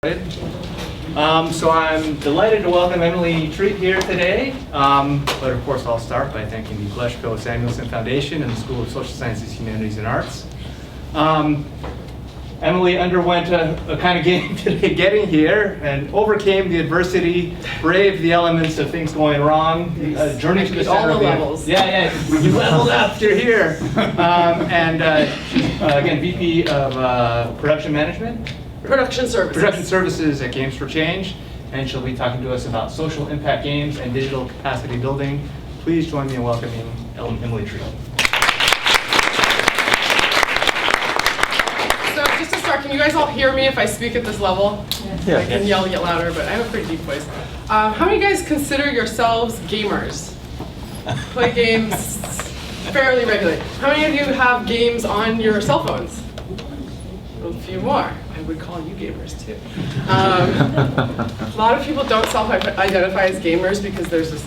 So I'm delighted to welcome Emily Treat here today, but of course I'll start by thanking the Gleschko Samuelson Foundation and the School of Social Sciences, Humanities, and Arts. Emily underwent a kind of game today getting here and overcame the adversity, braved the elements of things going wrong, journey to the center all of the levels. Yeah, you leveled up, you're here. She's, again, VP of Production Management. Production services at Games for Change, and she'll be talking to us about social impact games and digital capacity building. Please join me in welcoming Emily Treat. So just to start, can you guys all hear me if I speak at this level? Yeah. I can yell louder, but I have a pretty deep voice. How many of you guys consider yourselves gamers? Play games fairly regularly. How many of you have games on your cell phones? A few more. I would call you gamers too. A lot of people don't self-identify as gamers because there's this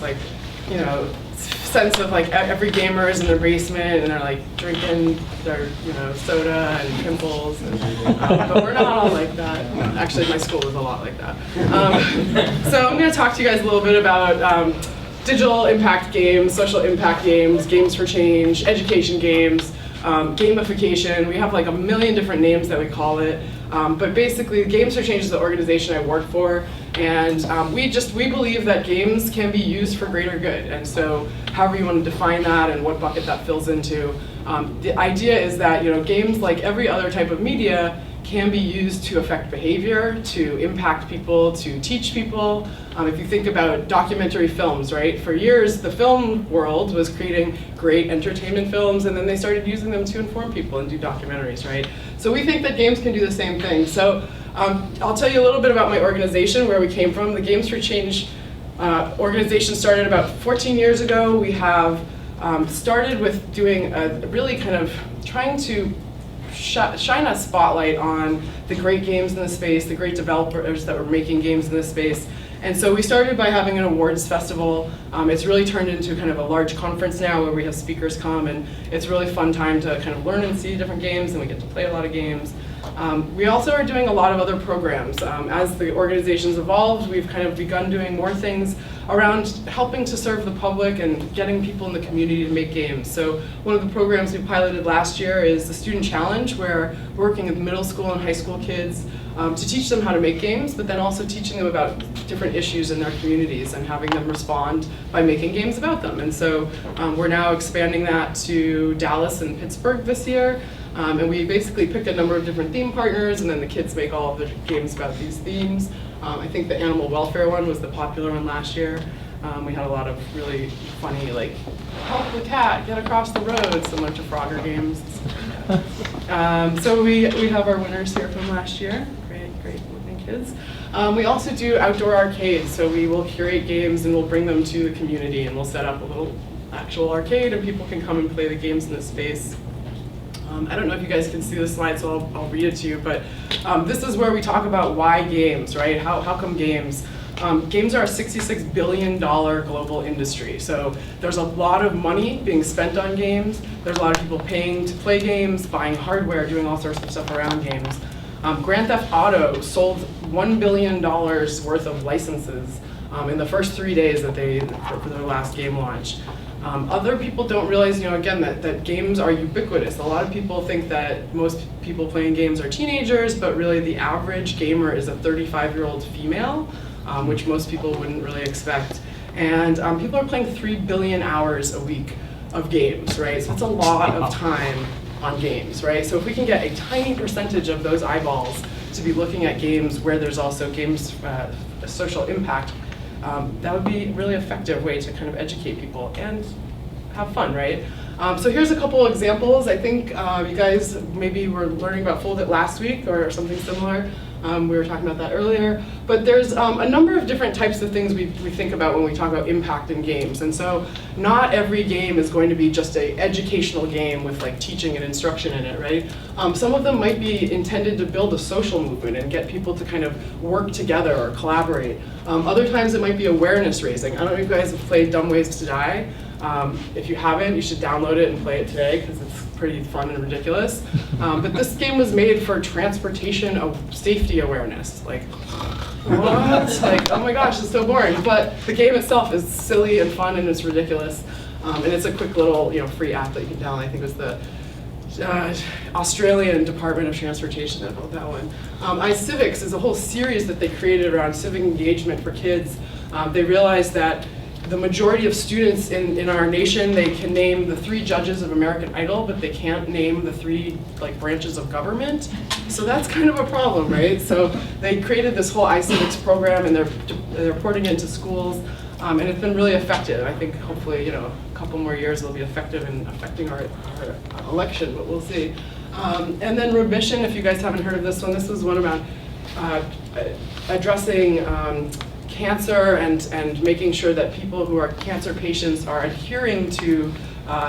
sense of every gamer is in their basement and they're like drinking their soda and pimples, but we're not all like that. Actually, my school was a lot like that. So I'm going to talk to you guys a little bit about digital impact games, social impact games, games for change, education games. Gamification. We have like a million different names that we call it, but basically Games for Change is the organization I work for, and we believe that games can be used for greater good, and so however you want to define that and what bucket that fills into, the idea is that games, like every other type of media, can be used to affect behavior, to impact people, to teach people. If you think about documentary films, right? For years, the film world was creating great entertainment films, and then they started using them to inform people and do documentaries, right? So we think that games can do the same thing. So I'll tell you a little bit about my organization, where we came from. The Games for Change organization started about 14 years ago. We have started with doing really kind of trying to shine a spotlight on the great games in the space, the great developers that were making games in this space. And so we started by having an awards festival. It's really turned into kind of a large conference now where we have speakers come, and it's a really fun time to kind of learn and see different games, and we get to play a lot of games. We also are doing a lot of other programs. As the organization's evolved, we've kind of begun doing more things around helping to serve the public and getting people in the community to make games. So one of the programs we piloted last year is the Student Challenge, where we're working with middle school and high school kids to teach them how to make games, but then also teaching them about different issues in their communities and having them respond by making games about them. And so we're now expanding that to Dallas and Pittsburgh this year. And we basically picked a number of different theme partners, and then the kids make all of the games about these themes. I think the animal welfare one was the popular one last year. We had a lot of really funny, like, help the cat get across the road, similar to Frogger games. So we have our winners here from last year. Great looking kids. We also do outdoor arcades, so we will curate games and we'll bring them to the community, and we'll set up a little actual arcade and people can come and play the games in this space. I don't know if you guys can see the slide, so I'll read it to you, but this is where we talk about why games, right? How come games? Games are a $66 billion global industry, so there's a lot of money being spent on games. There's a lot of people paying to play games, buying hardware, doing all sorts of stuff around games. Grand Theft Auto sold $1 billion worth of licenses in the first 3 days that for their last game launch. Other people don't realize, again, that games are ubiquitous. A lot of people think that most people playing games are teenagers, but really the average gamer is a 35-year-old female, which most people wouldn't really expect. And people are playing 3 billion hours a week of games, right? So that's a lot of time on games, right? So if we can get a tiny percentage of those eyeballs to be looking at games where there's also games social impact, that would be a really effective way to kind of educate people and have fun, right? So here's a couple examples. I think you guys maybe were learning about Fold It last week or something similar. We were talking about that earlier. But there's a number of different types of things we think about when we talk about impact in games. And so not every game is going to be just an educational game with like teaching and instruction in it, right? Some of them might be intended to build a social movement and get people to kind of work together or collaborate. Other times it might be awareness raising. I don't know if you guys have played Dumb Ways to Die. If you haven't, you should download it and play it today because it's pretty fun and ridiculous. But this game was made for transportation of safety awareness. Like, what? Like, oh my gosh, it's so boring. But the game itself is silly and fun and it's ridiculous. And it's a quick little, free app that you can download. I think it was the Australian Department of Transportation that built that one. iCivics is a whole series that they created around civic engagement for kids. They realized that the majority of students in our nation, they can name the 3 judges of American Idol, but they can't name the 3 branches of government. So that's kind of a problem, right? So they created this whole iCivics program, and they're porting it into schools, and it's been really effective. I think hopefully, a couple more years it'll be effective in affecting our election, but we'll see. And then Remission, if you guys haven't heard of this one, this was one about addressing cancer and making sure that people who are cancer patients are adhering to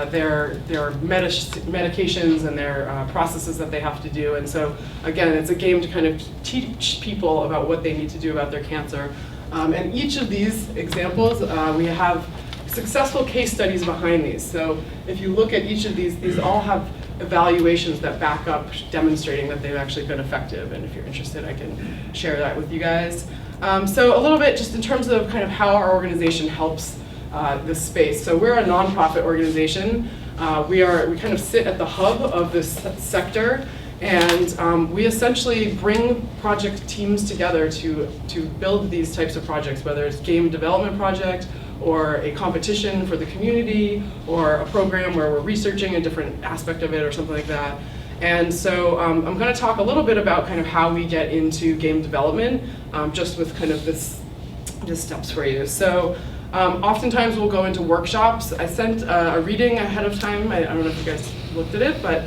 their medications and their processes that they have to do. And so again, it's a game to kind of teach people about what they need to do about their cancer. And each of these examples, we have successful case studies behind these. So if you look at each of these all have evaluations that back up demonstrating that they've actually been effective. And if you're interested, I can share that with you guys. So a little bit just in terms of kind of how our organization helps this space. So we're a nonprofit organization. We kind of sit at the hub of this sector, and we essentially bring project teams together to build these types of projects, whether it's game development project or a competition for the community or a program where we're researching a different aspect of it or something like that. And so I'm going to talk a little bit about kind of how we get into game development, just with kind of this steps for you. So oftentimes we'll go into workshops. I sent a reading ahead of time. I don't know if you guys looked at it, but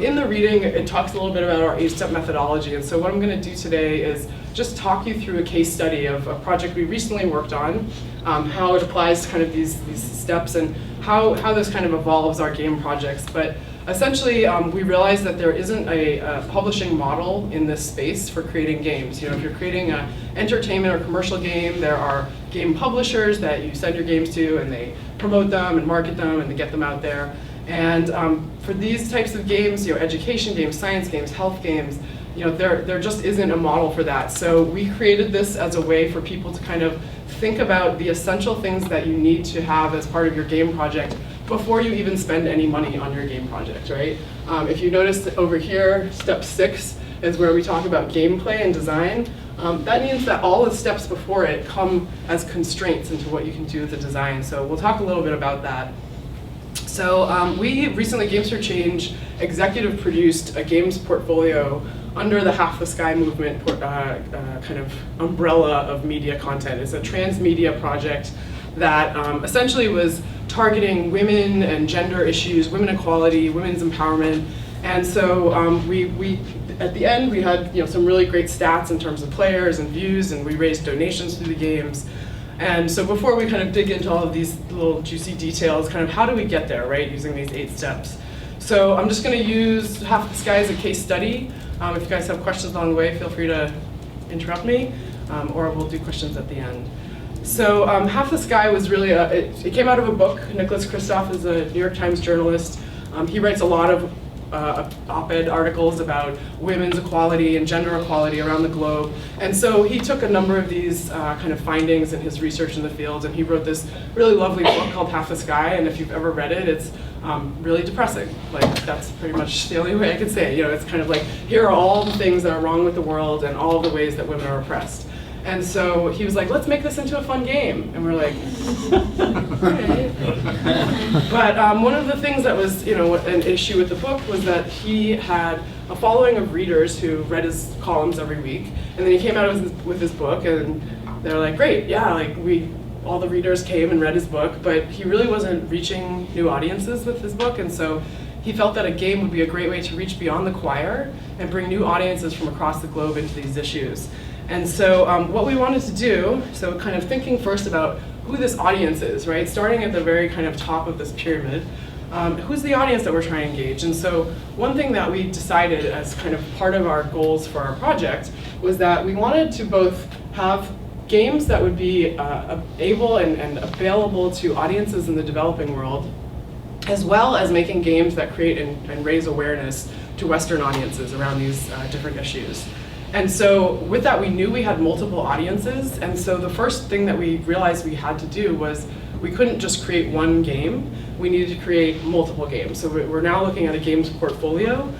in the reading it talks a little bit about our 8-step methodology. And so what I'm going to do today is just talk you through a case study of a project we recently worked on, how it applies to kind of these steps and how this kind of evolves our game projects. But essentially, we realized that there isn't a publishing model in this space for creating games. If you're creating an entertainment or commercial game, there are game publishers that you send your games to, and they promote them and market them, and they get them out there. And for these types of games, education games, science games, health games, there just isn't a model for that. So we created this as a way for people to kind of think about the essential things that you need to have as part of your game project before you even spend any money on your game project, right? If you notice over here, step 6 is where we talk about gameplay and design. That means that all the steps before it come as constraints into what you can do with the design. So we'll talk a little bit about that. So we recently, Games for Change, executive produced a games portfolio under the Half the Sky movement kind of umbrella of media content. It's a transmedia project that essentially was targeting women and gender issues, women equality, women's empowerment. And so we at the end, we had some really great stats in terms of players and views, and we raised donations through the games. And so before we kind of dig into all of these little juicy details, kind of how do we get there, right, using these 8 steps? So I'm just going to use Half the Sky as a case study. If you guys have questions along the way, feel free to interrupt me, or we'll do questions at the end. So Half the Sky was really, it came out of a book. Kristof is a New York Times journalist. He writes a lot of op-ed articles about women's equality and gender equality around the globe. And so he took a number of these kind of findings in his research in the field, and he wrote this really lovely book called Half the Sky. And if you've ever read it, it's really depressing. Like, that's pretty much the only way I could say it. It's kind of like, here are all the things that are wrong with the world and all the ways that women are oppressed. And so he was like, let's make this into a fun game. And we're like, all right. But one of the things that was an issue with the book was that he had a following of readers who read his columns every week. And then he came out with his book, and they're like, great, yeah, all the readers came and read his book, but he really wasn't reaching new audiences with his book. And so he felt that a game would be a great way to reach beyond the choir and bring new audiences from across the globe into these issues. And so what we wanted to do, so kind of thinking first about who this audience is, right? Starting at the very kind of top of this pyramid, who's the audience that we're trying to engage? And so one thing that we decided as kind of part of our goals for our project was that we wanted to both have games that would be able and available to audiences in the developing world, as well as making games that create and raise awareness to Western audiences around these different issues. And so with that, we knew we had multiple audiences, and so the first thing that we realized we had to do was we couldn't just create one game, we needed to create multiple games. So we're now looking at a games portfolio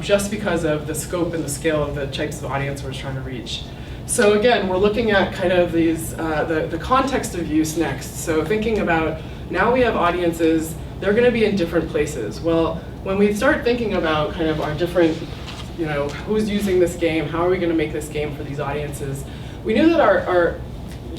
just because of the scope and the scale of the types of audience we're trying to reach. So again, we're looking at kind of these, the context of use next. So thinking about, now we have audiences, they're gonna be in different places. Well, when we start thinking about kind of our different, who's using this game, how are we gonna make this game for these audiences, we knew that our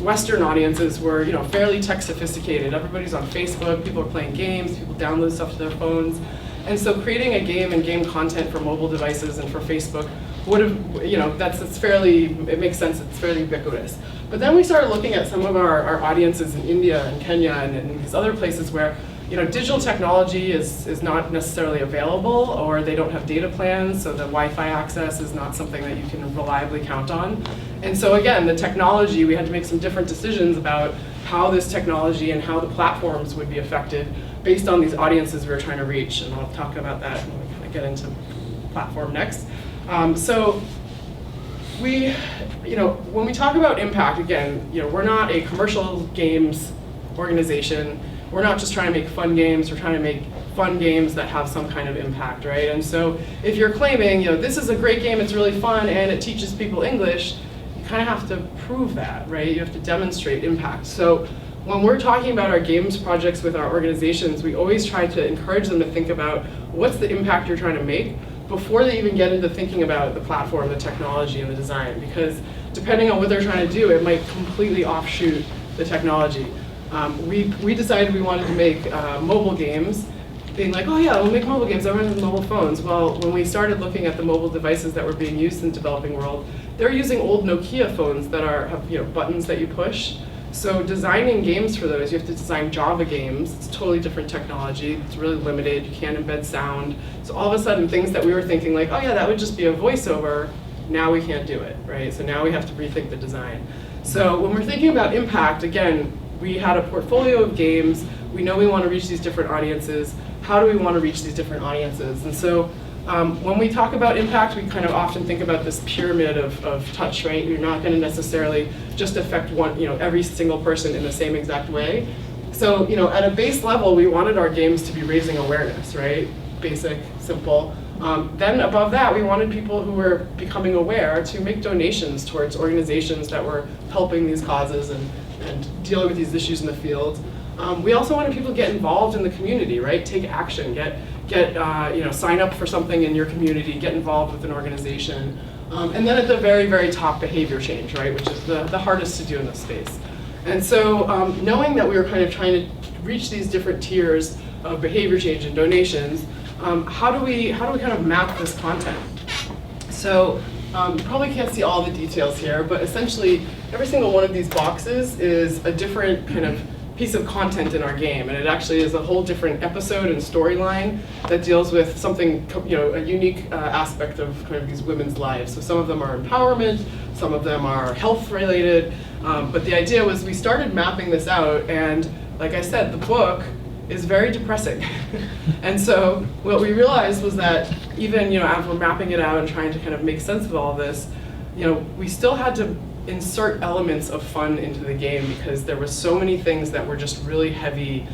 Western audiences were fairly tech sophisticated. Everybody's on Facebook, people are playing games, people download stuff to their phones. And so creating a game and game content for mobile devices and for Facebook would have, that's fairly, it makes sense, it's fairly ubiquitous. But then we started looking at some of our audiences in India and Kenya and these other places where digital technology is not necessarily available, or they don't have data plans, so the Wi-Fi access is not something that you can reliably count on. And so again, the technology, we had to make some different decisions about how this technology and how the platforms would be affected based on these audiences we were trying to reach, and I'll talk about that when we kind of get into platform next. So we, when we talk about impact, again, we're not a commercial games organization. We're not just trying to make fun games, we're trying to make fun games that have some kind of impact, right? And so if you're claiming, this is a great game, it's really fun, and it teaches people English, you kind of have to prove that, right? You have to demonstrate impact. So when we're talking about our games projects with our organizations, we always try to encourage them to think about what's the impact you're trying to make before they even get into thinking about the platform, the technology, and the design. Because depending on what they're trying to do, it might completely offshoot the technology. We decided we wanted to make mobile games, being like, oh yeah, we'll make mobile games, everyone has mobile phones. Well, when we started looking at the mobile devices that were being used in the developing world, they're using old Nokia phones that have buttons that you push. So designing games for those, you have to design Java games. It's totally different technology. It's really limited. You can't embed sound. So all of a sudden, things that we were thinking like, oh yeah, that would just be a voiceover, now we can't do it, right? So now we have to rethink the design. So when we're thinking about impact, again, we had a portfolio of games. We know we want to reach these different audiences. How do we want to reach these different audiences? And so when we talk about impact, we kind of often think about this pyramid of touch, right? You're not going to necessarily just affect every single person in the same exact way. So at a base level, we wanted our games to be raising awareness, right? Basic, simple. Then above that, we wanted people who were becoming aware to make donations towards organizations that were helping these causes and dealing with these issues in the field. We also wanted people to get involved in the community, right? Take action, sign up for something in your community, get involved with an organization. And then at the very, very top, behavior change, right? Which is the hardest to do in this space. And so knowing that we were kind of trying to reach these different tiers of behavior change and donations, how do we kind of map this content? So you probably can't see all the details here, but essentially every single one of these boxes is a different kind of piece of content in our game, and it actually is a whole different episode and storyline that deals with something, a unique aspect of kind of these women's lives. So some of them are empowerment, some of them are health related, but the idea was we started mapping this out, and like I said, the book is very depressing. And so what we realized was that even as we're mapping it out and trying to kind of make sense of all of this, we still had to insert elements of fun into the game because there were so many things that were just really heavy.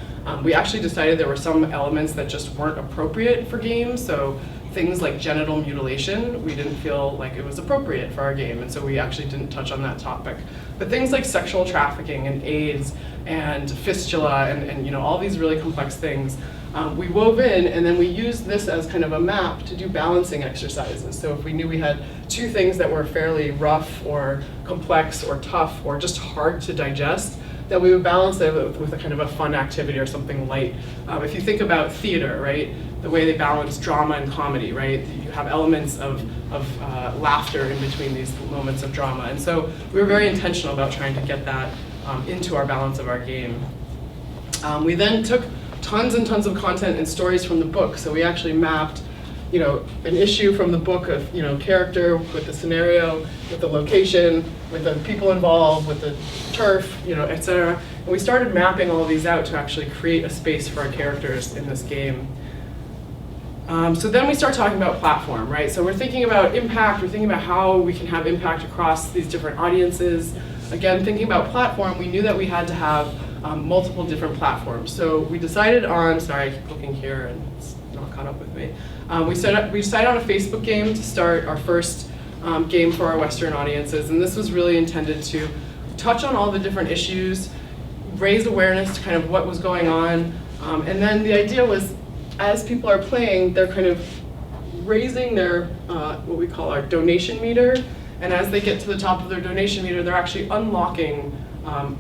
We actually decided there were some elements that just weren't appropriate for games. So things like genital mutilation, we didn't feel like it was appropriate for our game, and so we actually didn't touch on that topic. But things like sexual trafficking and AIDS and fistula and all these really complex things, we wove in, and then we used this as kind of a map to do balancing exercises. So if we knew we had two things that were fairly rough or complex or tough or just hard to digest, that we would balance it with a kind of a fun activity or something light. If you think about theater, right, the way they balance drama and comedy, right, you have elements of laughter in between these moments of drama. And so we were very intentional about trying to get that into our balance of our game. We then took tons and tons of content and stories from the book. So we actually mapped an issue from the book of, character with the scenario, with the location, with the people involved, with the turf, et cetera. And we started mapping all of these out to actually create a space for our characters in this game. So then we start talking about platform, right? So we're thinking about impact, we're thinking about how we can have impact across these different audiences. Again, thinking about platform, we knew that we had to have multiple different platforms. So we decided on, sorry, I keep looking here and it's not caught up with me. We decided on a Facebook game to start our first game for our Western audiences, and this was really intended to touch on all the different issues, raise awareness to kind of what was going on, and then the idea was, as people are playing, they're kind of raising their, what we call our donation meter, and as they get to the top of their donation meter, they're actually unlocking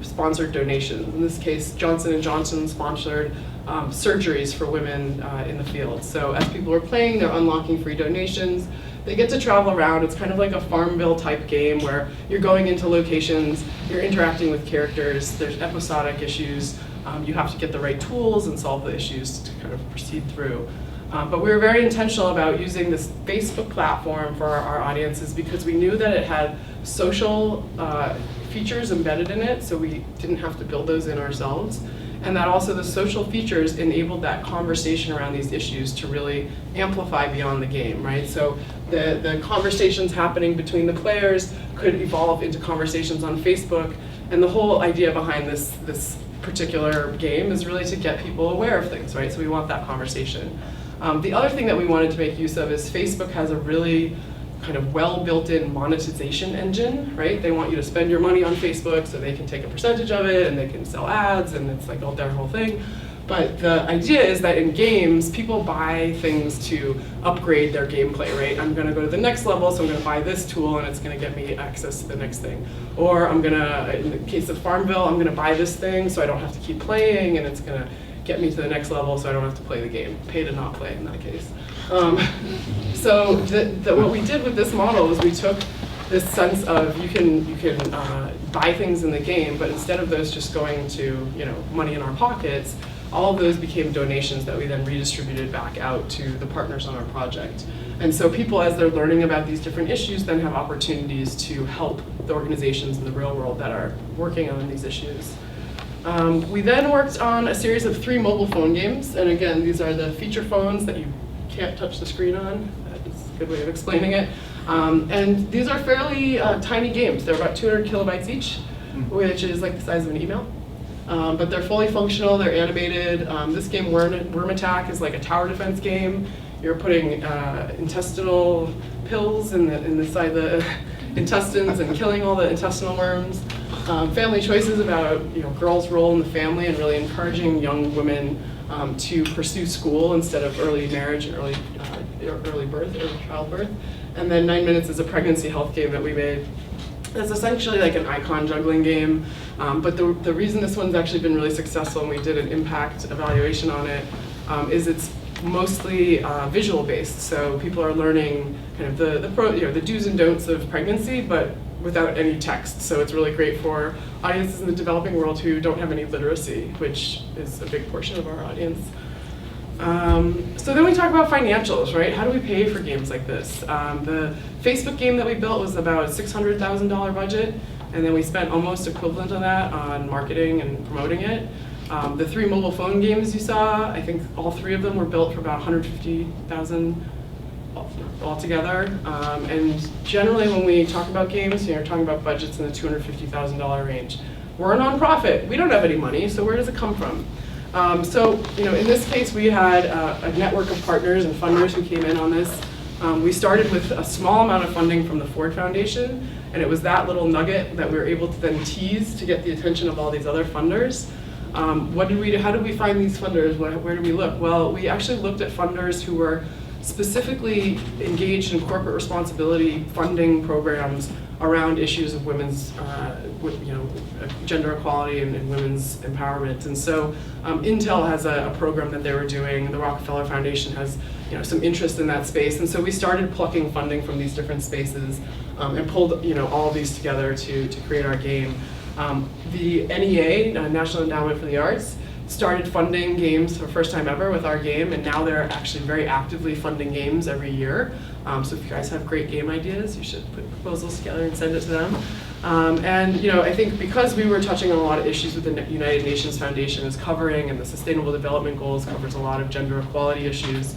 sponsored donations. In this case, Johnson & Johnson sponsored surgeries for women in the field. So as people are playing, they're unlocking free donations. They get to travel around. It's kind of like a Farmville type game where you're going into locations, you're interacting with characters, there's episodic issues, you have to get the right tools and solve the issues to kind of proceed through. But we were very intentional about using this Facebook platform for our audiences because we knew that it had social features embedded in it, so we didn't have to build those in ourselves. And that also the social features enabled that conversation around these issues to really amplify beyond the game, right? So the conversations happening between the players could evolve into conversations on Facebook, and the whole idea behind this particular game is really to get people aware of things, right? So we want that conversation. The other thing that we wanted to make use of is Facebook has a really kind of well built-in monetization engine, right? They want you to spend your money on Facebook so they can take a percentage of it and they can sell ads and it's like all their whole thing. But the idea is that in games, people buy things to upgrade their gameplay, right? I'm gonna go to the next level, so I'm gonna buy this tool and it's gonna get me access to the next thing. Or I'm gonna, in the case of Farmville, I'm gonna buy this thing so I don't have to keep playing and it's gonna get me to the next level so I don't have to play the game. Pay to not play in that case. So what we did with this model is we took this sense of you can buy things in the game, but instead of those just going to money in our pockets, all of those became donations that we then redistributed back out to the partners on our project. And so people, as they're learning about these different issues, then have opportunities to help the organizations in the real world that are working on these issues. We then worked on a series of 3 mobile phone games, and again, these are the feature phones that you can't touch the screen on. That's a good way of explaining it. And these are fairly tiny games. They're about 200 kilobytes each, which is like the size of an email. But they're fully functional, they're animated. This game, Worm Attack, is like a tower defense game. You're putting intestinal pills in the side of the intestines and killing all the intestinal worms. Family choices about girls' role in the family and really encouraging young women to pursue school instead of early marriage and early birth or childbirth. And then 9 Minutes is a pregnancy health game that we made. It's essentially like an icon juggling game, but the reason this one's actually been really successful and we did an impact evaluation on it is it's mostly visual based. So people are learning kind of the do's and don'ts of pregnancy, but without any text. So it's really great for audiences in the developing world who don't have any literacy, which is a big portion of our audience. So then we talk about financials, right? How do we pay for games like this? The Facebook game that we built was about a $600,000 budget, and then we spent almost equivalent of that on marketing and promoting it. The 3 mobile phone games you saw, I think all 3 of them were built for about $150,000 altogether. And generally when we talk about games, you're talking about budgets in the $250,000 range. We're a nonprofit, we don't have any money, so where does it come from? So in this case, we had a network of partners and funders who came in on this. We started with a small amount of funding from the Ford Foundation, and it was that little nugget that we were able to then tease to get the attention of all these other funders. What did we do? How did we find these funders? Where did we look? Well, we actually looked at funders who were specifically engaged in corporate responsibility funding programs around issues of women's, gender equality and women's empowerment. And so Intel has a program that they were doing. The Rockefeller Foundation has some interest in that space. And so we started plucking funding from these different spaces and pulled all of these together to create our game. The NEA, National Endowment for the Arts, started funding games for the first time ever with our game, and now they're actually very actively funding games every year. So if you guys have great game ideas, you should put proposals together and send it to them. And I think because we were touching on a lot of issues with the United Nations Foundation is covering, and the Sustainable Development Goals covers a lot of gender equality issues,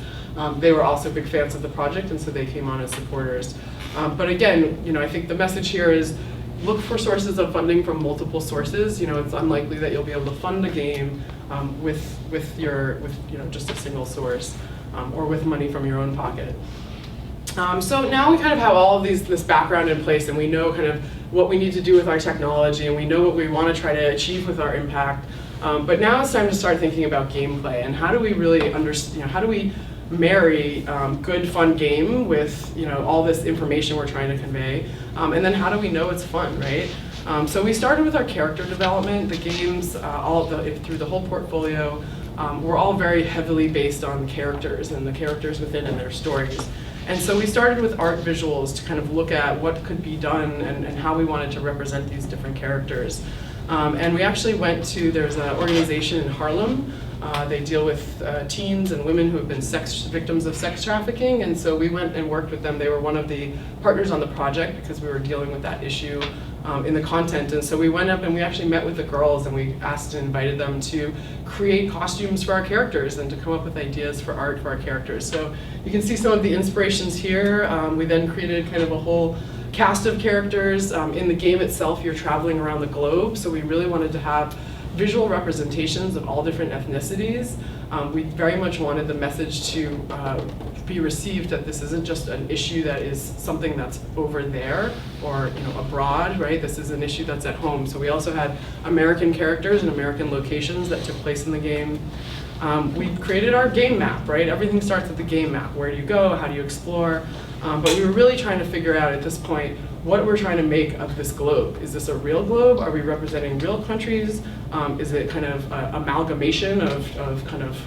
they were also big fans of the project, and so they came on as supporters. But again, I think the message here is look for sources of funding from multiple sources. It's unlikely that you'll be able to fund a game with just a single source or with money from your own pocket. So now we kind of have all of this background in place, and we know kind of what we need to do with our technology, and we know what we want to try to achieve with our impact. But now it's time to start thinking about gameplay, and how do we really understand, how do we marry good, fun game with all this information we're trying to convey, and then how do we know it's fun, right? So we started with our character development. The games, through the whole portfolio, were all very heavily based on characters and the characters within and their stories. And so we started with art visuals to kind of look at what could be done and how we wanted to represent these different characters. And we actually there's an organization in Harlem. They deal with teens and women who have been victims of sex trafficking, and so we went and worked with them. They were one of the partners on the project because we were dealing with that issue in the content. And so we went up and we actually met with the girls, and we asked and invited them to create costumes for our characters and to come up with ideas for art for our characters. So you can see some of the inspirations here. We then created kind of a whole cast of characters. In the game itself, you're traveling around the globe, so we really wanted to have visual representations of all different ethnicities. We very much wanted the message to be received that this isn't just an issue that is something that's over there or abroad, right? This is an issue that's at home. So we also had American characters and American locations that took place in the game. We created our game map, right? Everything starts with the game map. Where do you go? How do you explore? But we were really trying to figure out at this point what we're trying to make of this globe. Is this a real globe? Are we representing real countries? Is it kind of an amalgamation of kind of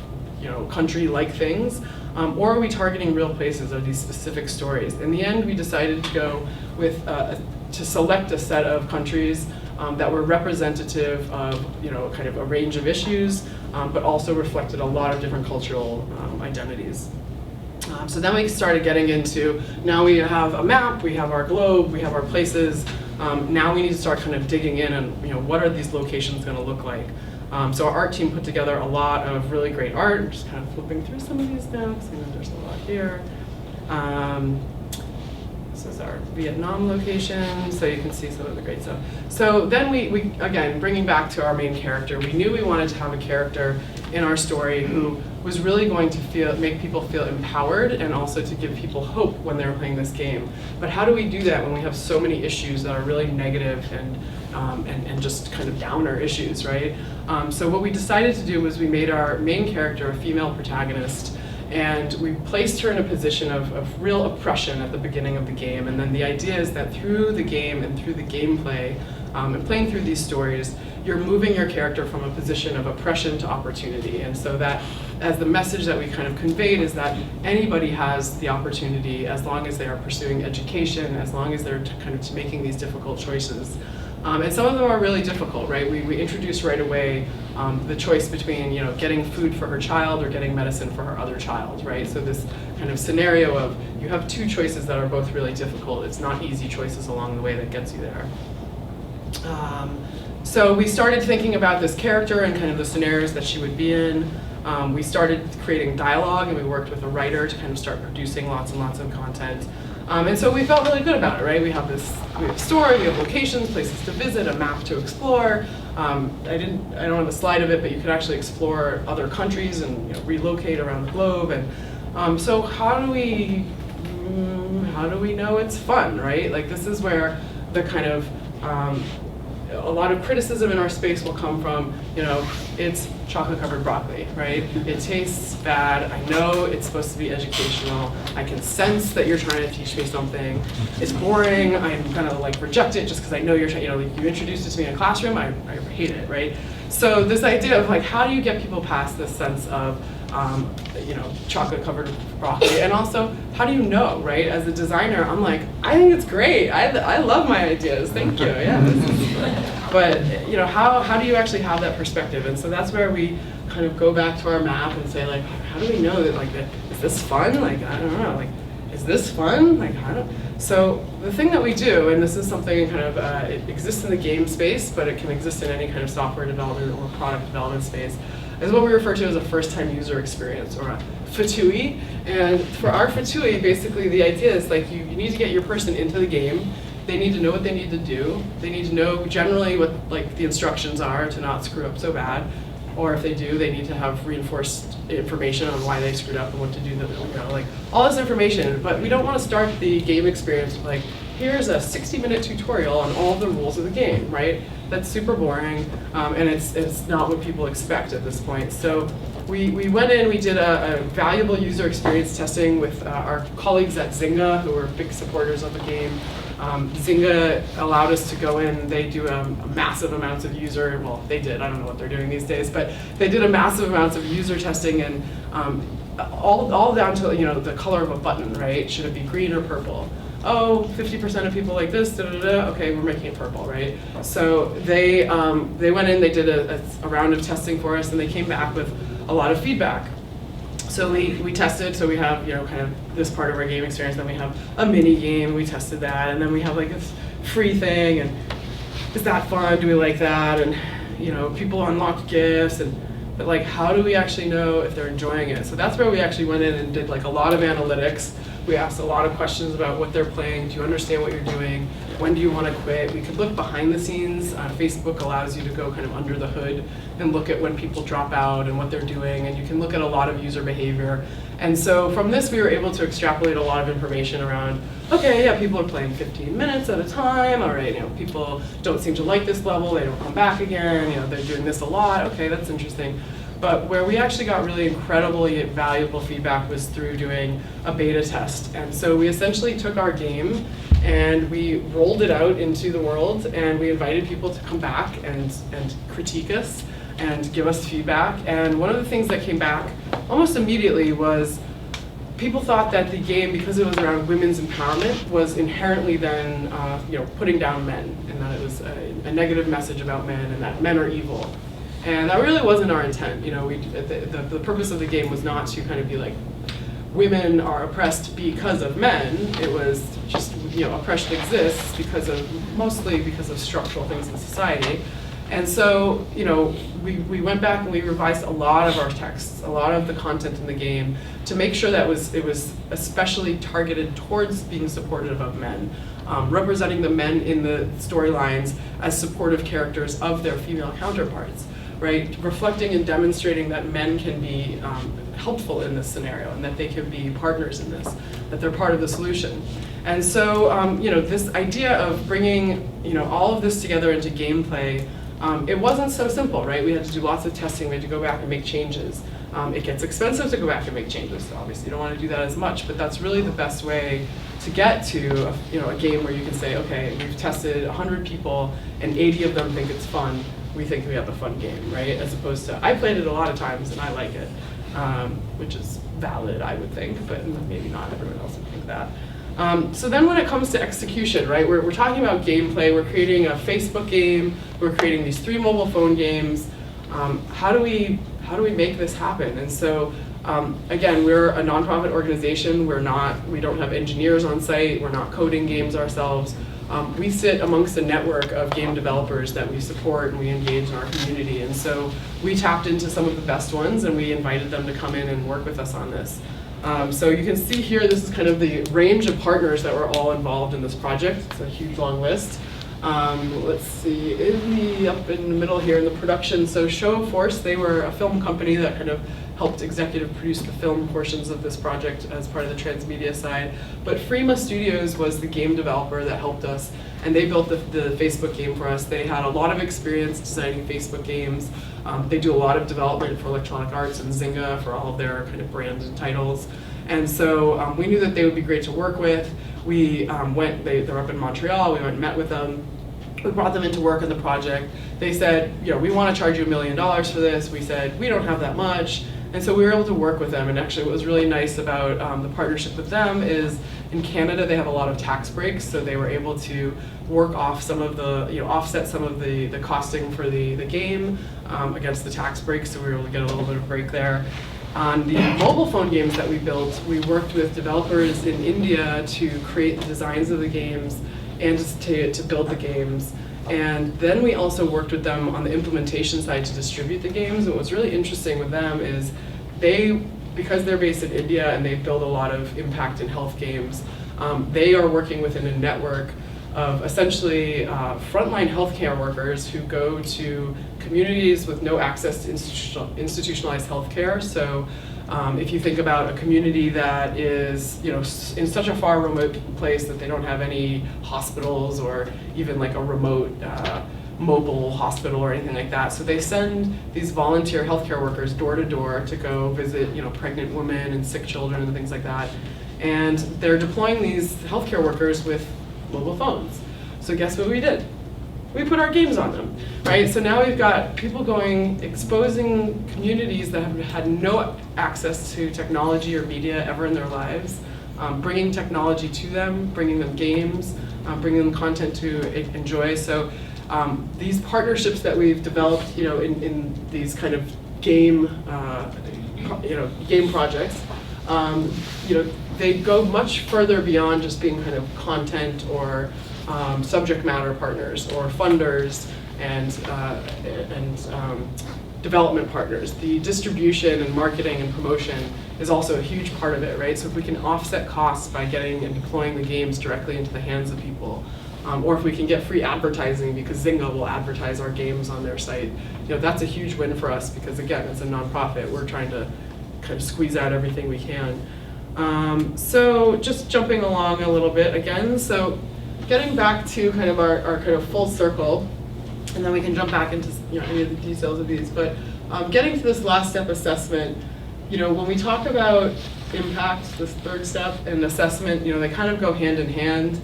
country-like things? Or are we targeting real places or these specific stories? In the end, we decided to go with to select a set of countries that were representative of kind of a range of issues, but also reflected a lot of different cultural identities. So then we started getting into, now we have a map, we have our globe, we have our places. Now we need to start kind of digging in and what are these locations going to look like? So our art team put together a lot of really great art. I'm just kind of flipping through some of these now because I know there's a lot here. This is our Vietnam location, so you can see some of the great stuff. So then we again, bringing back to our main character, we knew we wanted to have a character in our story who was really going to make people feel empowered and also to give people hope when they're playing this game. But how do we do that when we have so many issues that are really negative and just kind of downer issues, right? So what we decided to do was we made our main character a female protagonist, and we placed her in a position of real oppression at the beginning of the game. And then the idea is that through the game and through the gameplay and playing through these stories, you're moving your character from a position of oppression to opportunity. And so that, as the message that we kind of conveyed, is that anybody has the opportunity as long as they are pursuing education, as long as they're kind of making these difficult choices. And some of them are really difficult, right? We introduced right away the choice between getting food for her child or getting medicine for her other child, right? So this kind of scenario of you have two choices that are both really difficult. It's not easy choices along the way that gets you there. So we started thinking about this character and kind of the scenarios that she would be in. We started creating dialogue, and we worked with a writer to kind of start producing lots and lots of content. And so we felt really good about it, right? We have a story, we have locations, places to visit, a map to explore. I don't have a slide of it, but you could actually explore other countries and relocate around the globe. And so how do we know it's fun, right? Like, this is where the kind of a lot of criticism in our space will come from, it's chocolate-covered broccoli, right? It tastes bad. I know it's supposed to be educational. I can sense that you're trying to teach me something. It's boring. I'm gonna reject it just because I know you're trying. You introduced it to me in a classroom. I hate it, right? So this idea of how do you get people past this sense of chocolate-covered broccoli, and also, how do you know, right? As a designer, I'm like, I think it's great. I love my ideas. Thank you. Yeah. But how do you actually have that perspective? And so that's where we kind of go back to our map and say like, how do we know that like, is this fun? Like, I don't know, like, is this fun? Like, I don't. So the thing that we do, and this is something kind of, it exists in the game space, but it can exist in any kind of software development or product development space, is what we refer to as a first-time user experience, or a FTUI. And for our FTUI, basically the idea is like you need to get your person into the game. They need to know what they need to do. They need to know generally what like the instructions are to not screw up so bad. Or if they do, they need to have reinforced information on why they screwed up and what to do. Like all this information. But we don't want to start the game experience with like, here's a 60-minute tutorial on all the rules of the game, right? That's super boring, and it's not what people expect at this point. So we went in, we did a valuable user experience testing with our colleagues at Zynga, who were big supporters of the game. Zynga allowed us to go in. They do massive amounts of user, well, they did, I don't know what they're doing these days, but they did a massive amounts of user testing, and all down to the color of a button, right? Should it be green or purple? Oh, 50% of people like this, okay, we're making it purple, right? So they went in, they did a round of testing for us, and they came back with a lot of feedback. So we tested, so we have kind of this part of our game experience, then we have a mini game, we tested that, and then we have like this free thing, and is that fun, do we like that, and people unlock gifts, but like how do we actually know if they're enjoying it? So that's where we actually went in and did like a lot of analytics. We asked a lot of questions about what they're playing. Do you understand what you're doing? When do you want to quit? We could look behind the scenes. Facebook allows you to go kind of under the hood and look at when people drop out and what they're doing, and you can look at a lot of user behavior. And so from this, we were able to extrapolate a lot of information around, okay, yeah, people are playing 15 minutes at a time. All right, people don't seem to like this level. They don't come back again. They're doing this a lot. Okay, that's interesting. But where we actually got really incredibly valuable feedback was through doing a beta test. And so we essentially took our game and we rolled it out into the world, and we invited people to come back and critique us and give us feedback. And one of the things that came back almost immediately was people thought that the game, because it was around women's empowerment, was inherently then putting down men, and that it was a negative message about men and that men are evil. And that really wasn't our intent. The purpose of the game was not to kind of be like, women are oppressed because of men. It was just, oppression exists mostly because of structural things in society. And so, we went back and we revised a lot of our texts, a lot of the content in the game, to make sure that it was especially targeted towards being supportive of men, representing the men in the storylines as supportive characters of their female counterparts. Right, reflecting and demonstrating that men can be helpful in this scenario, and that they can be partners in this, that they're part of the solution. And so, this idea of bringing, all of this together into gameplay, it wasn't so simple, right? We had to do lots of testing. We had to go back and make changes. It gets expensive to go back and make changes. So obviously, you don't want to do that as much, but that's really the best way to get to, a game where you can say, okay, we've tested 100 people, and 80 of them think it's fun. We think we have a fun game, right? As opposed to, I played it a lot of times and I like it, which is valid, I would think, but maybe not everyone else would think that. So then when it comes to execution, right, we're talking about gameplay, we're creating a Facebook game, we're creating these 3 mobile phone games. How do we make this happen? And so, again, we're a nonprofit organization. We don't have engineers on site, we're not coding games ourselves. We sit amongst a network of game developers that we support and we engage in our community. And so we tapped into some of the best ones and we invited them to come in and work with us on this. So you can see here, this is kind of the range of partners that were all involved in this project. It's a huge long list. Let's see, up in the middle here in the production, so Show of Force, they were a film company that kind of helped executive produce the film portions of this project as part of the transmedia side. But Freema Studios was the game developer that helped us, and they built the Facebook game for us. They had a lot of experience designing Facebook games. They do a lot of development for Electronic Arts and Zynga for all of their kind of branded titles. And so we knew that they would be great to work with. We they're up in Montreal, we went and met with them. We brought them into work on the project. They said, we want to charge you $1 million for this. We said, we don't have that much. And so we were able to work with them, and actually what was really nice about the partnership with them is in Canada they have a lot of tax breaks, so they were able to work off some of the, offset some of the costing for the game against the tax breaks, so we were able to get a little bit of break there. On the mobile phone games that we built, we worked with developers in India to create the designs of the games and to build the games. And then we also worked with them on the implementation side to distribute the games. And what's really interesting with them is because they're based in India and they build a lot of impact in health games, they are working within a network of essentially frontline healthcare workers who go to communities with no access to institutionalized healthcare. So if you think about a community that is in such a far remote place that they don't have any hospitals or even like a remote mobile hospital or anything like that. So they send these volunteer healthcare workers door to door to go visit pregnant women and sick children and things like that. And they're deploying these healthcare workers with mobile phones. So guess what we did? We put our games on them, right? So now we've got people exposing communities that have had no access to technology or media ever in their lives, bringing technology to them, bringing them games, bringing them content to enjoy. So these partnerships that we've developed, in these kind of game projects, they go much further beyond just being kind of content or subject matter partners or funders and development partners. The distribution and marketing and promotion is also a huge part of it, right? So if we can offset costs by getting and deploying the games directly into the hands of people, or if we can get free advertising because Zynga will advertise our games on their site, that's a huge win for us because again, it's a nonprofit. We're trying to kind of squeeze out everything we can. So just jumping along a little bit again, so getting back to kind of our kind of full circle, and then we can jump back into any of the details of these, but getting to this last step assessment, when we talk about impact, this third step, and assessment, they kind of go hand in hand.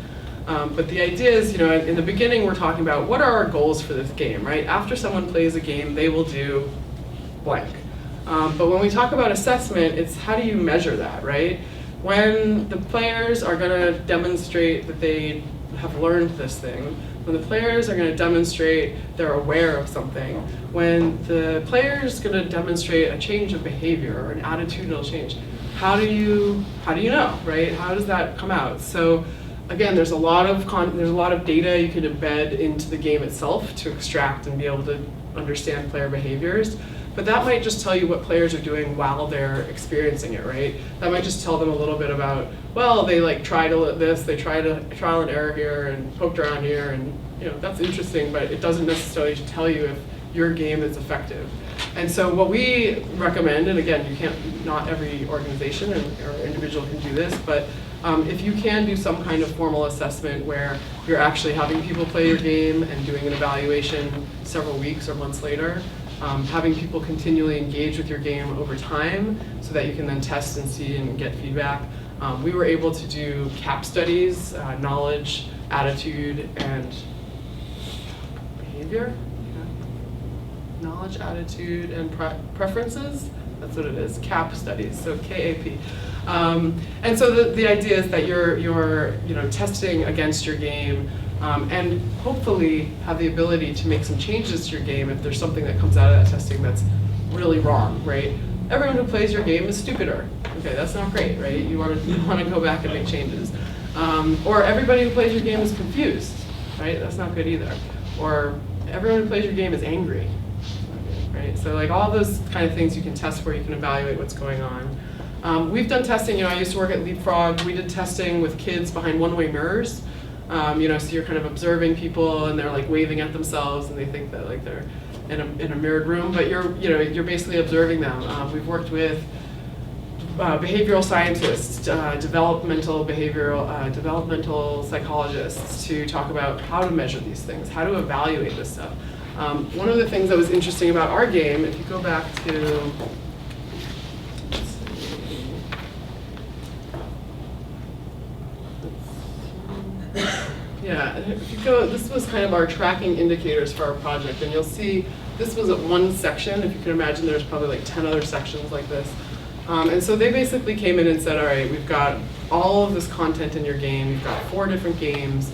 But the idea is, in the beginning we're talking about what are our goals for this game, right? After someone plays a game, they will do blank. But when we talk about assessment, it's how do you measure that, right? When the players are going to demonstrate that they have learned this thing, when the players are going to demonstrate they're aware of something, when the player's going to demonstrate a change of behavior or an attitudinal change, how do you know, right? How does that come out? So again, there's a lot of data you can embed into the game itself to extract and be able to understand player behaviors. But that might just tell you what players are doing while they're experiencing it, right? That might just tell them a little bit about, well, they tried this, they tried a trial and error here and poked around here, and that's interesting, but it doesn't necessarily tell you if your game is effective. And so what we recommend, and again, not every organization or individual can do this, but if you can do some kind of formal assessment where you're actually having people play your game and doing an evaluation several weeks or months later, having people continually engage with your game over time so that you can then test and see and get feedback. We were able to do CAP studies, knowledge, attitude, and behavior. Yeah. Knowledge, attitude, and preferences. That's what it is, CAP studies, so KAP. And so the idea is that you're testing against your game, and hopefully have the ability to make some changes to your game if there's something that comes out of that testing that's really wrong, right? Everyone who plays your game is stupider. Okay, that's not great, right? You want to go back and make changes. Or everybody who plays your game is confused, right? That's not good either. Or everyone who plays your game is angry, right? So all those kind of things you can test for, you can evaluate what's going on. We've done testing, I used to work at Leapfrog. We did testing with kids behind one-way mirrors. So you're kind of observing people and they're waving at themselves and they think that they're in a mirrored room, but you're basically observing them. We've worked with behavioral scientists, developmental psychologists to talk about how to measure these things, how to evaluate this stuff. One of the things that was interesting about our game, if you go back to, yeah, if you go, this was kind of our tracking indicators for our project, and you'll see this was one section. If you can imagine, there's probably like 10 other sections like this. And so they basically came in and said, all right, we've got all of this content in your game. You've got 4 different games.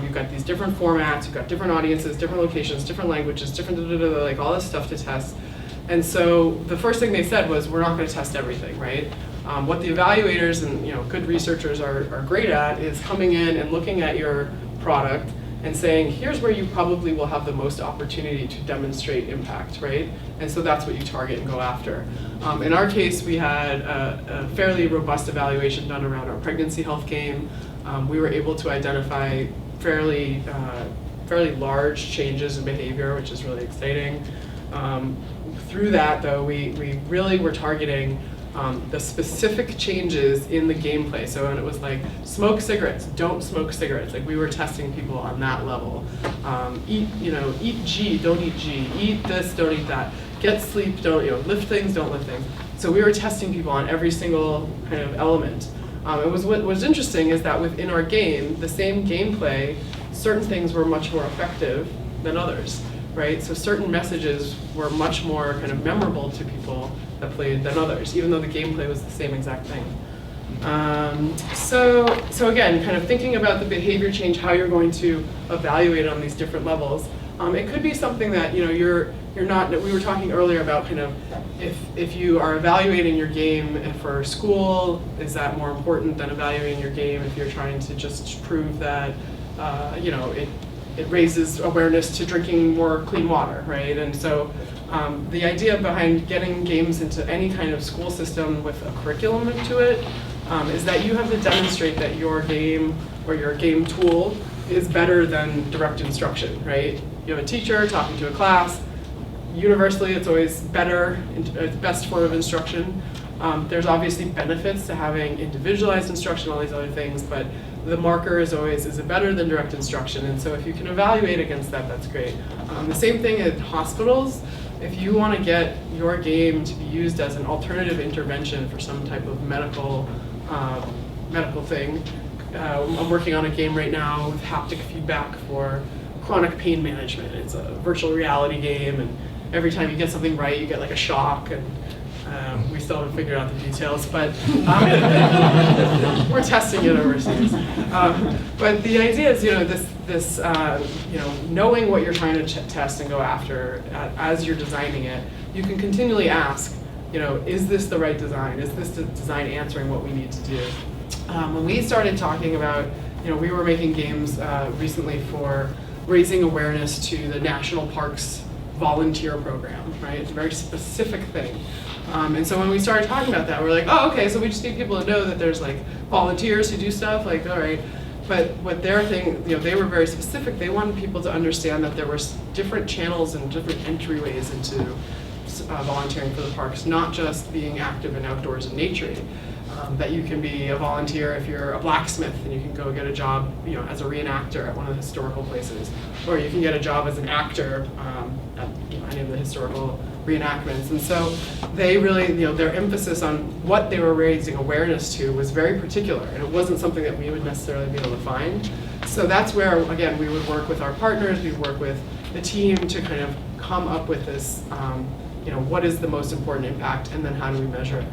You've got these different formats. You've got different audiences, different locations, different languages, different like all this stuff to test. And so the first thing they said was, we're not going to test everything, right? What the evaluators and good researchers are great at is coming in and looking at your product and saying, here's where you probably will have the most opportunity to demonstrate impact, right? And so that's what you target and go after. In our case, we had a fairly robust evaluation done around our pregnancy health game. We were able to identify fairly large changes in behavior, which is really exciting. Through that, though, we really were targeting the specific changes in the gameplay. So when it was like, smoke cigarettes, don't smoke cigarettes. Like, we were testing people on that level. Eat G, don't eat G. Eat this, don't eat that. Get sleep, don't, lift things, don't lift things. So we were testing people on every single kind of element. What was interesting is that within our game, the same gameplay, certain things were much more effective than others, right? So certain messages were much more kind of memorable to people that played than others, even though the gameplay was the same exact thing. So again, kind of thinking about the behavior change, how you're going to evaluate on these different levels. It could be something that you're not. We were talking earlier about kind of if you are evaluating your game for school, is that more important than evaluating your game if you're trying to just prove that it raises awareness to drinking more clean water, right? And so the idea behind getting games into any kind of school system with a curriculum to it is that you have to demonstrate that your game or your game tool is better than direct instruction, right? You have a teacher talking to a class. Universally, it's always better, it's best form of instruction. There's obviously benefits to having individualized instruction, all these other things, but the marker is always, is it better than direct instruction? And so if you can evaluate against that, that's great. The same thing at hospitals. If you want to get your game to be used as an alternative intervention for some type of medical thing, I'm working on a game right now with haptic feedback for chronic pain management. It's a virtual reality game, and every time you get something right, you get like a shock, and we still haven't figured out the details, but we're testing it overseas. But the idea is, this knowing what you're trying to test and go after as you're designing it, you can continually ask, is this the right design? Is this the design answering what we need to do? When we started talking about, we were making games recently for raising awareness to the national parks volunteer program, right? It's a very specific thing. And so when we started talking about that, we're like, oh, okay, so we just need people to know that there's like volunteers who do stuff, like, all right. But what their thing, they were very specific. They wanted people to understand that there were different channels and different entryways into volunteering for the parks, not just being active in outdoors and nature. That you can be a volunteer if you're a blacksmith and you can go get a job, as a reenactor at one of the historical places, or you can get a job as an actor at any of the historical reenactments. And so they really, their emphasis on what they were raising awareness to was very particular, and it wasn't something that we would necessarily be able to find. So that's where, again, we would work with our partners, we'd work with the team to kind of come up with this, what is the most important impact, and then how do we measure it.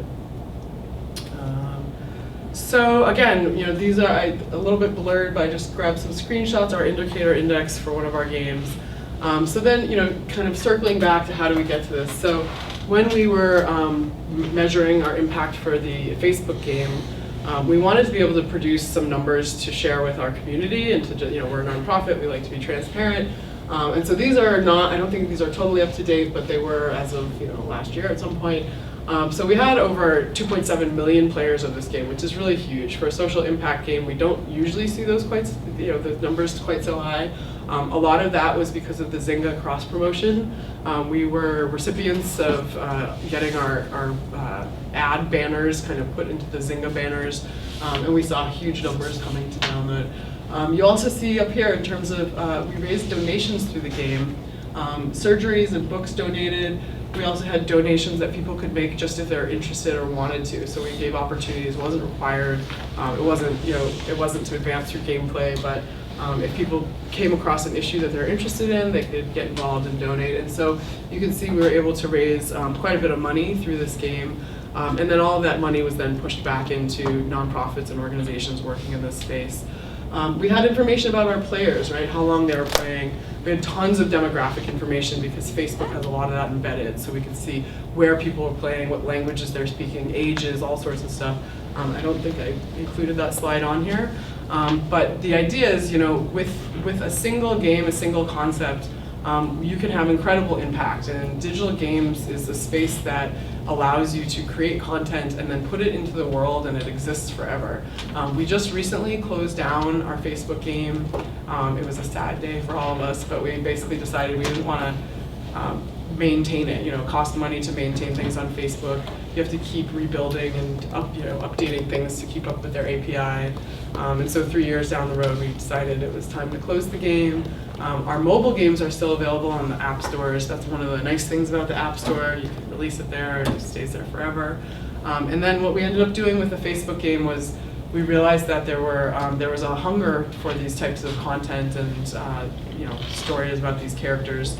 So again, these are a little bit blurred, but I just grabbed some screenshots, our indicator index for one of our games. So then, kind of circling back to how do we get to this. So when we were measuring our impact for the Facebook game, we wanted to be able to produce some numbers to share with our community, and to, we're a nonprofit, we like to be transparent. And so these are not, I don't think these are totally up to date, but they were as of last year at some point. So we had over 2.7 million players of this game, which is really huge. For a social impact game, we don't usually see those the numbers quite so high. A lot of that was because of the Zynga cross promotion. We were recipients of getting our ad banners kind of put into the Zynga banners, and we saw huge numbers coming to download. You also see up here in terms of, we raised donations through the game, surgeries and books donated. We also had donations that people could make just if they're interested or wanted to. So we gave opportunities. It wasn't required. It wasn't to advance through gameplay, but If people came across an issue that they're interested in, they could get involved and donate. And so you can see we were able to raise quite a bit of money through this game. And then all of that money was then pushed back into nonprofits and organizations working in this space. We had information about our players, right? How long they were playing. We had tons of demographic information because Facebook has a lot of that embedded, so we could see where people were playing, what languages they're speaking, ages, all sorts of stuff. I don't think I included that slide on here. But the idea is, with a single game, a single concept, you can have incredible impact. And digital games is a space that allows you to create content and then put it into the world, and it exists forever. We just recently closed down our Facebook game. It was a sad day for all of us, but we basically decided we didn't want to maintain it. It costs money to maintain things on Facebook. You have to keep rebuilding and updating things to keep up with their API. And so 3 years down the road, we decided it was time to close the game. Our mobile games are still available on the app stores. That's one of the nice things about the app store. You can release it there and it stays there forever. And then what we ended up doing with the Facebook game was we realized that there was a hunger for these types of content and stories about these characters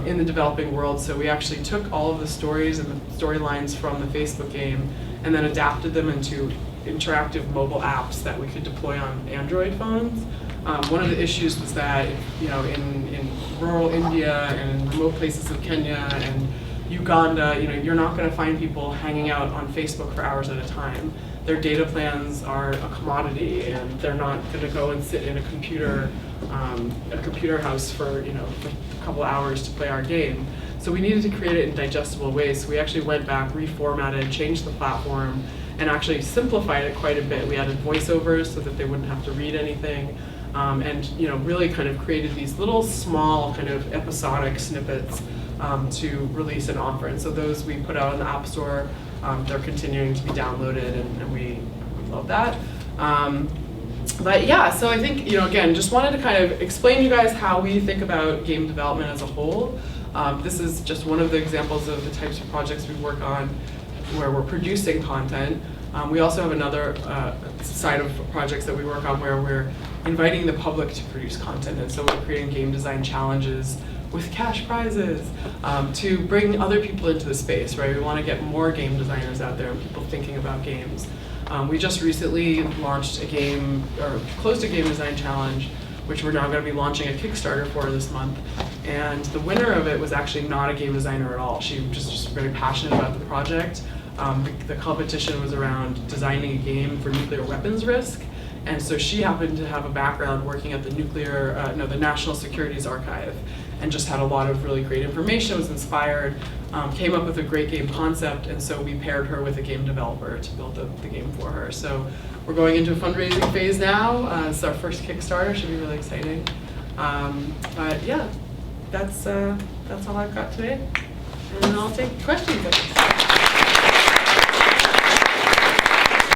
in the developing world. So we actually took all of the stories and the storylines from the Facebook game and then adapted them into interactive mobile apps that we could deploy on Android phones. One of the issues was that in rural India and remote places of Kenya and Uganda, you're not going to find people hanging out on Facebook for hours at a time. Their data plans are a commodity, and they're not going to go and sit in a computer house for a couple hours to play our game. So we needed to create it in digestible ways. So we actually went back, reformatted, changed the platform, and actually simplified it quite a bit. We added voiceovers so that they wouldn't have to read anything, and really kind of created these little small kind of episodic snippets to release and offer. And so those we put out in the App Store. They're continuing to be downloaded, and we love that. But yeah, so I think, again, just wanted to kind of explain to you guys how we think about game development as a whole. This is just one of the examples of the types of projects we work on where we're producing content. We also have another side of projects that we work on where we're inviting the public to produce content. And so we're creating game design challenges with cash prizes to bring other people into the space, right? We want to get more game designers out there and people thinking about games. We just recently launched a game, or closed a game design challenge, which we're now going to be launching a Kickstarter for this month. And the winner of it was actually not a game designer at all. She was just very passionate about the project. The competition was around designing a game for nuclear weapons risk. And so she happened to have a background working at the the National Securities Archive, and just had a lot of really great information, was inspired, came up with a great game concept, and so we paired her with a game developer to build the game for her. So we're going into a fundraising phase now. It's our first Kickstarter, should be really exciting. But yeah, that's all I've got today. And I'll take questions.